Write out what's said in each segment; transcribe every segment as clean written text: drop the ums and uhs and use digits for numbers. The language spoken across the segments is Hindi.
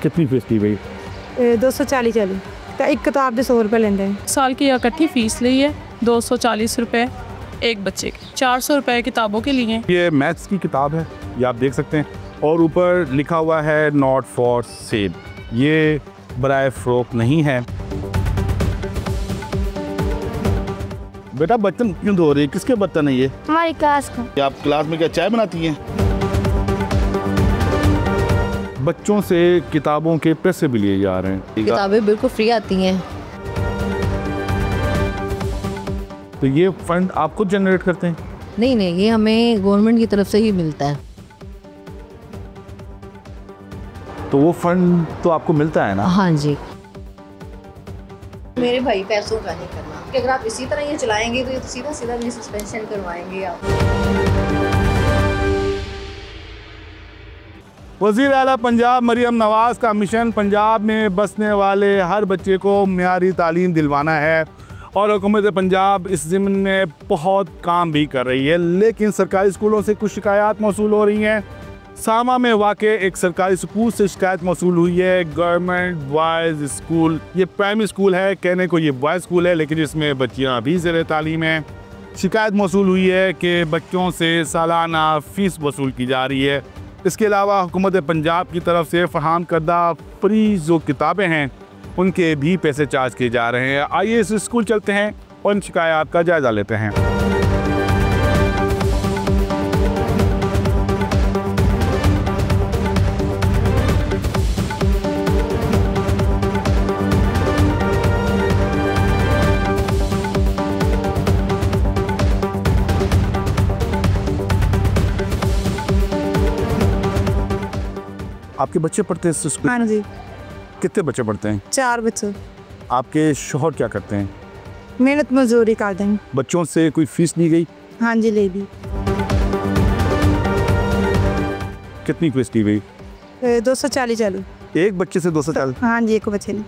कितनी फीस ली भाई? 240 तो एक किताब के 100 रुपये लेंगे। साल की इकट्ठी फीस ली है 240 रुपये एक बच्चे की, 400 रुपये किताबों के लिए। ये मैथ्स की किताब है, ये आप देख सकते हैं, और ऊपर लिखा हुआ है नॉट फॉर सेल। ये बराए फ़रोख्त नहीं है। बेटा बर्तन क्यों धो रही है? किसके बर्तन है ये? हमारी क्लास का। क्या आप क्लास में क्या चाय बनाती हैं? बच्चों से किताबों के पैसे भी लिए जा रहे हैं। किताबें बिल्कुल फ्री आती हैं। तो ये फंड आप खुद जनरेट करते हैं? नहीं, ये हमें गवर्नमेंट की तरफ से ही मिलता है। तो वो फंड तो आपको मिलता है ना? हाँ जी। मेरे भाई पैसों का नहीं करना, कि अगर आप इसी तरह ये चलाएंगे तो ये तो सीधा सीधा भी सस्पेंशन करवाएंगे आप। वज़ीर आला पंजाब मरियम नवाज़ का मिशन पंजाब में बसने वाले हर बच्चे को मियारी तालीम दिलवाना है, और हुकूमत पंजाब इस ज़िम्न में बहुत काम भी कर रही है। लेकिन सरकारी स्कूलों से कुछ शिकायत मौसूल हो रही हैं। सामा में वाक़े एक सरकारी स्कूल से शिकायत मौसूल हुई है। गवर्नमेंट बॉयज़ स्कूल, ये प्राइमरी स्कूल है, कहने को ये बॉयज़ स्कूल है, लेकिन इसमें बच्चियाँ अभी ज़ेर तालीम हैं। शिकायत मौसूल हुई है कि बच्चों से सालाना फ़ीस वसूल की जा रही है। इसके अलावा हुकूमत पंजाब की तरफ से फराहम करदा फ्री जो किताबें हैं उनके भी पैसे चार्ज किए जा रहे हैं। आइए इस स्कूल चलते हैं और इन शिकायत का जायज़ा लेते हैं। आपके बच्चे पढ़ते हैं इस स्कूल? हाँ जी। कितने बच्चे पढ़ते हैं? 4 बच्चे। आपके शौहर क्या करते हैं? मेहनत मजदूरी कर देंगे। बच्चों से कोई फीस ली गई? हाँ जी, ले ली। कितनी फीस ली गई? 240। एक बच्चे से 240? हाँ जी, एक बच्चे ने।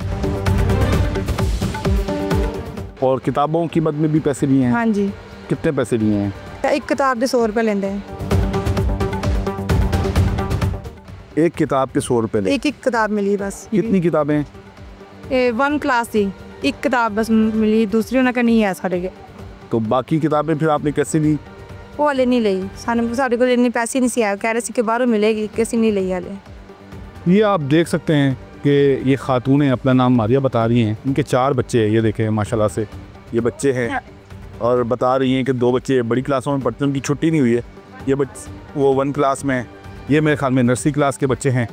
और किताबों की मद में भी पैसे लिए हैं? हाँ जी। कितने पैसे लिए हैं? एक किताब के 100 रुपये लेंगे हैं। एक किताब के 100 रुपये? एक किताब मिली बस। कितनी किताबें? 1 क्लास थी, एक किताब बस मिली, दूसरी उन्हें नहीं है साढ़े के। तो बाकी किताबें फिर आपने कैसे ली? वो वाले नहीं ली, साढ़े को इतने पैसे नहीं सी आए, कह रहे थे कि बाहरों मिलेगी, कैसे नहीं ली वाले। ये आप देख सकते हैं कि ये खातून है, अपना नाम मारिया बता रही हैं, इनके 4 बच्चे हैं। ये देखें माशाल्लाह से ये बच्चे हैं, और बता रही हैं कि 2 बच्चे बड़ी क्लासों में पढ़ते हैं, उनकी छुट्टी नहीं हुई है। ये वो 1 क्लास में, ये मेरे ख्याल में नर्सरी क्लास के बच्चे हैं।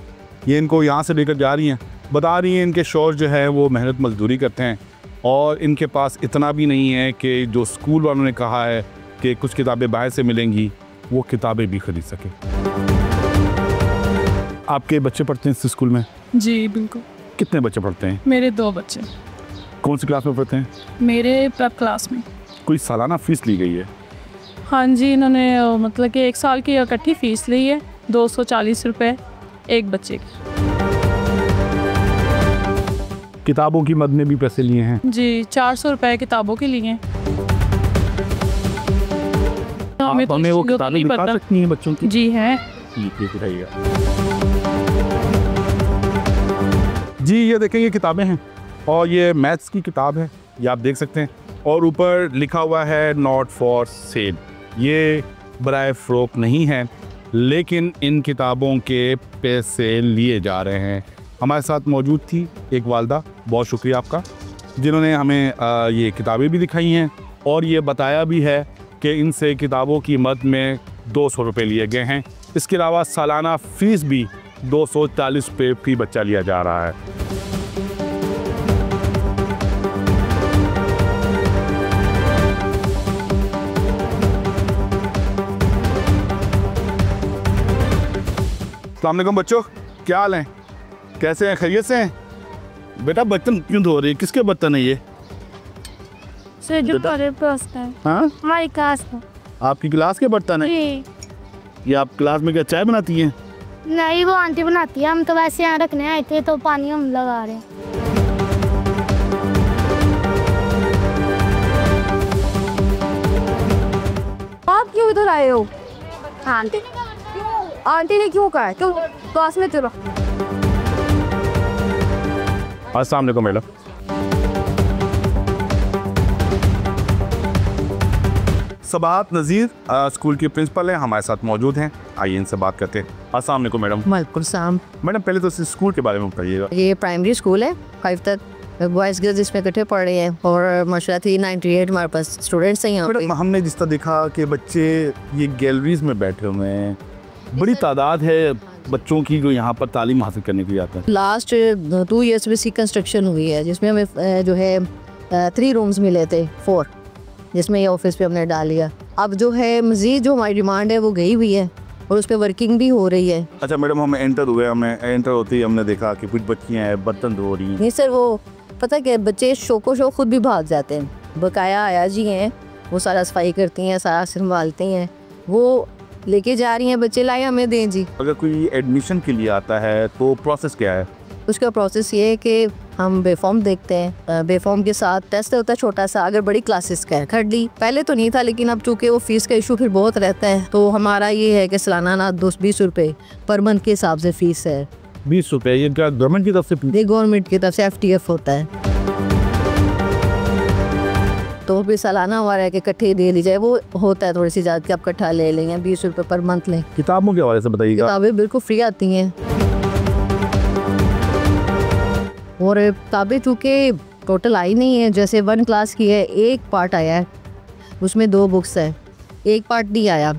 ये इनको यहाँ से लेकर जा रही हैं। बता रही हैं इनके शौहर जो है वो मेहनत मजदूरी करते हैं, और इनके पास इतना भी नहीं है कि जो स्कूल वालों ने कहा है कि कुछ किताबें बाहर से मिलेंगी, वो किताबें भी खरीद सकें। आपके बच्चे पढ़ते हैं इस स्कूल में? जी बिल्कुल। कितने बच्चे पढ़ते हैं? मेरे 2 बच्चे। कौन सी क्लास में पढ़ते हैं? मेरे प्रेप क्लास में। कोई सालाना फ़ीस ली गई है? हाँ जी, इन्होंने मतलब कि 1 साल की इकट्ठी फ़ीस ली है 240 रुपये एक बच्चे की। किताबों की मद में भी पैसे लिए हैं? जी, 400 रुपये किताबों के लिए। हमें वो किताबें दिखा सकती हैं बच्चों की? जी हैं। जी ये देखें, ये किताबें हैं, और ये मैथ्स की किताब है, ये आप देख सकते हैं, और ऊपर लिखा हुआ है नॉट फॉर सेल। ये बराए फ़रोख्त नहीं है, लेकिन इन किताबों के पैसे लिए जा रहे हैं। हमारे साथ मौजूद थी एक वालदा, बहुत शुक्रिया आपका, जिन्होंने हमें ये किताबें भी दिखाई हैं, और ये बताया भी है कि इनसे किताबों की मद में 200 रुपये लिए गए हैं। इसके अलावा सालाना फ़ीस भी 240 रुपये फी बच्चा लिया जा रहा है। अस्सलाम वालेकुम बच्चों, क्या हाल हैं? कैसे हैं? खैरियत से हैं? बेटा बर्तन क्यों धो रही है? किसके बर्तन है ये? सर जो हमारे पास है। हाँ, हमारी क्लास का। आपकी क्लास के बर्तन है? ये आप क्लास में क्या चाय बनाती हैं? नहीं, वो आंटी बनाती है, हम तो वैसे यहाँ रखने आए थे तो पानी हम लगा रहे हैं। आप क्यों इधर आए हो? आंटी आंटी ने क्यों कहा? क्यों क्लास में चलो। अस्सलाम वालेकुम मैडम। सबात नज़ीर स्कूल की प्रिंसिपल हैं, हमारे साथ मौजूद हैं। आइए इनसे बात करते हैं। अस्सलाम वालेकुम मैडम। वालेकुम सलाम। मैडम पहले तो इस स्कूल के बारे में बताइएगा। ये प्राइमरी स्कूल है, 5 तक बॉयज़ गर्ल्स इसमें इकट्ठे पढ़ रहे हैं और माशाल्लाह 398 हमारे पास स्टूडेंट्स हैं यहाँ पे। मैडम हमने जिस तरह देखा कि बच्चे ये गैलरीज में बैठे हुए हैं, बड़ी तादाद है बच्चों की जो यहाँ पर तालीम हासिल करने के लिए आते हैं। लास्ट 2 ईयर्स में इसकी कंस्ट्रक्शन हुई है, जिसमें हमें जो है 3 रूम्स मिले थे, 4, जिसमें ये ऑफिस पे हमने डाल लिया। अब जो है मज़ीद जो हमारी डिमांड है वो गई हुई है और उस पर वर्किंग भी हो रही है। अच्छा मैडम, हम एंटर हुए, हमें एंटर होते ही हमने देखा कि कुछ बच्चियाँ हैं बर्तन धो रही हैं। नहीं सर, वो पता क्या, बच्चे शौको शौक खुद भी भाग जाते हैं। बकाया आया जी हैं, वो सारा सफाई करती हैं, सारा संभालती हैं, वो लेके जा रही हैं, बच्चे लाए हमें दें जी। अगर कोई एडमिशन के लिए आता है तो प्रोसेस क्या है? उसका प्रोसेस ये है कि हम बेफॉर्म देखते हैं, बेफॉर्म के साथ टेस्ट होता है छोटा सा, अगर बड़ी क्लासेस का है। खड़ी पहले तो नहीं था, लेकिन अब चूँकि वो फीस का इशू फिर बहुत रहता है, तो हमारा ये है कि सालाना ना 20 रुपये पर मंथ के हिसाब से फ़ीस है। 20 रुपये? ये क्या गवर्नमेंट की तरफ से? ये गवर्नमेंट की तरफ से FTF होता है, तो फिर सालाना हमारा है कि इकट्ठे दे दी जाए। वो होता है थोड़ी सी ज़्यादा कि आप इकट्ठा ले लेंगे, 20 रुपये पर मंथ लें। किताबों के हवाले से बताइएगा। किताबें बिल्कुल फ्री आती हैं और किताबें चूँकि टोटल आई नहीं है, जैसे 1 क्लास की है, 1 पार्ट आया है, उसमें 2 बुक्स है, 1 पार्ट नहीं आया,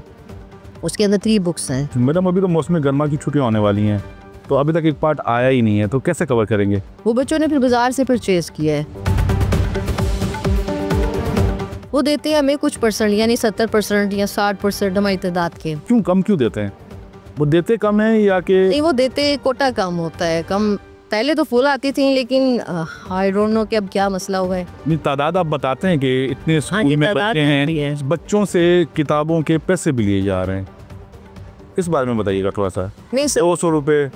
उसके अंदर 3 बुक्स हैं। मैडम अभी तो मौसम गर्मा की छुट्टियाँ होने वाली हैं, तो अभी तक 1 पार्ट आया ही नहीं है, तो कैसे कवर करेंगे? वो बच्चों ने फिर बाज़ार से परचेज़ किया है। वो देते हैं हमें कुछ परसेंट, यानी 70% या 60% हमारी तादाद के। क्यों कम क्यों देते हैं? वो देते कम है या कि? नहीं, वो देते कोटा कम होता है, कम। पहले तो फुल आती थी, लेकिन आई डोंट नो कि अब क्या मसला हुआ है। नहीं, तादाद आप बताते हैं कि इतने स्कूल में बच्चे हैं, बच्चों से किताबों के पैसे भी लिए जा रहे हैं, इस बारे में बताइएगा थोड़ा सा। नहीं सर, 200 रुपये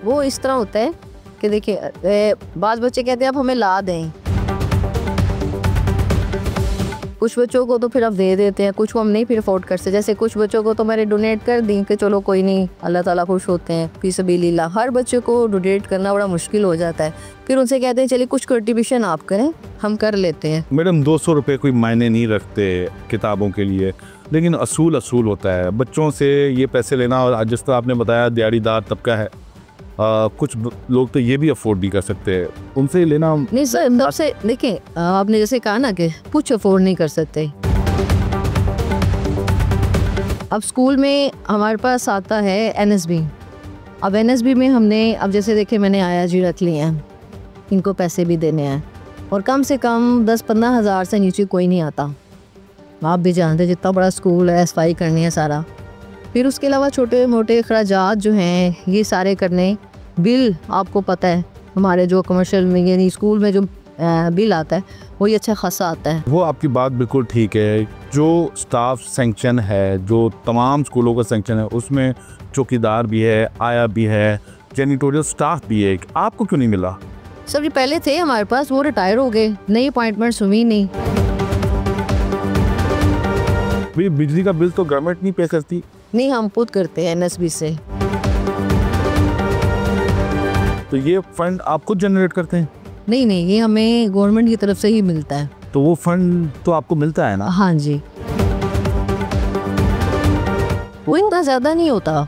वो इस तरह होता है कि देखिए, बाज़ बच्चे कहते हैं आप हमें ला दें, कुछ बच्चों को तो फिर आप दे देते हैं, कुछ को हम नहीं फिर अफोर्ड कर सकते। जैसे कुछ बच्चों को तो मैंने डोनेट कर दी कि चलो कोई नहीं, अल्लाह ताला खुश होते हैं, फी सबीलिल्लाह। हर बच्चे को डोनेट करना बड़ा मुश्किल हो जाता है, फिर उनसे कहते हैं चलिए कुछ कंट्रीब्यूशन आप करें, हम कर लेते हैं। मैडम 200 रुपये कोई मायने नहीं रखते किताबों के लिए, लेकिन असूल होता है बच्चों से ये पैसे लेना। और जिस तरह आपने बताया दिहाड़ीदार तबका है, कुछ लोग तो ये भी अफोर्ड नहीं कर सकते, उनसे लेना। नहीं सर, तब से देखिए, आपने जैसे कहा ना कि कुछ अफोर्ड नहीं कर सकते। अब स्कूल में हमारे पास आता है NSB। अब NSB में हमने, अब जैसे देखिए मैंने आया जी रख लिए हैं, इनको पैसे भी देने हैं, और कम से कम 10-15 हज़ार से नीचे कोई नहीं आता। आप भी जानते हैं जितना बड़ा स्कूल है, सफाई करनी है सारा, फिर उसके अलावा छोटे मोटे अखराजात जो हैं ये सारे करने। बिल आपको पता है हमारे जो कमर्शियल में, यानी स्कूल में जो बिल आता है वो ये अच्छा खासा आता है। वो आपकी बात बिल्कुल ठीक है। जो स्टाफ सेंक्शन है, जो तमाम स्कूलों का सेंक्शन है, उसमें चौकीदार भी है, आया भी है, जेनिटोरियल स्टाफ भी है, आपको क्यों नहीं मिला? सर ये पहले थे हमारे पास, वो रिटायर हो गए, नई अपॉइंटमेंट्स हुई नहीं। बिजली का बिल तो गवर्नमेंट नहीं पे करती? नहीं, हम खुद करते हैं NSB से। तो ये फंड आप खुद जनरेट करते हैं? नहीं, ये हमें गवर्नमेंट की तरफ से ही मिलता है। तो वो फंड तो आपको मिलता है ना? हाँ जी, वो इतना ज़्यादा नहीं होता।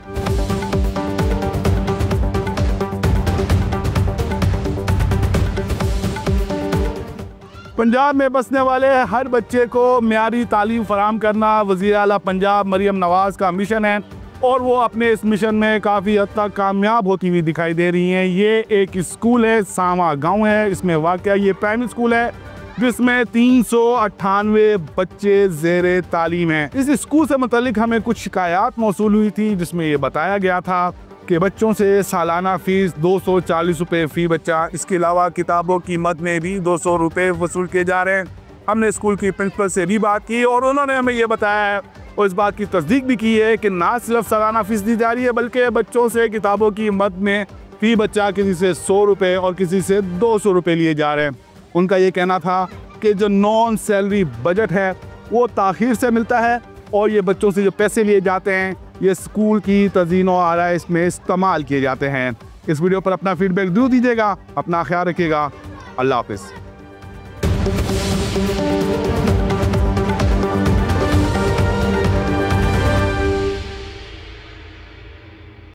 पंजाब में बसने वाले हर बच्चे को म्यारी तालीम फराहम करना वज़ीर आला पंजाब मरियम नवाज़ का मिशन है, और वो अपने इस मिशन में काफ़ी हद तक कामयाब होती हुई दिखाई दे रही हैं। ये एक स्कूल है, सामा गांव है, इसमें वाक़या ये प्राइमरी स्कूल है जिसमें 398 बच्चे ज़ेरे तालीम हैं। इस स्कूल से मुतल्लिक हमें कुछ शिकायत मौसूल हुई थी, जिसमें ये बताया गया था कि बच्चों से सालाना फ़ीस 240 रुपये फ़ी बच्चा, इसके अलावा किताबों की मद में भी 200 रुपये वसूल किए जा रहे हैं। हमने स्कूल की प्रिंसिपल से भी बात की और उन्होंने हमें ये बताया है और इस बात की तस्दीक भी की है कि ना सिर्फ सालाना फ़ीस दी जा रही है, बल्कि बच्चों से किताबों की मद में फ़ी बच्चा किसी से 100 रुपये और किसी से 200 रुपये लिए जा रहे हैं। उनका ये कहना था कि जो नॉन सैलरी बजट है वो ताख़ीर से मिलता है और ये बच्चों से जो पैसे लिए जाते हैं ये स्कूल की तज़ीन और आराइश में इस्तेमाल किए जाते हैं। इस वीडियो पर अपना फीडबैक जरूर दीजिएगा। अपना ख्याल रखिएगा। अल्लाह हाफिज़।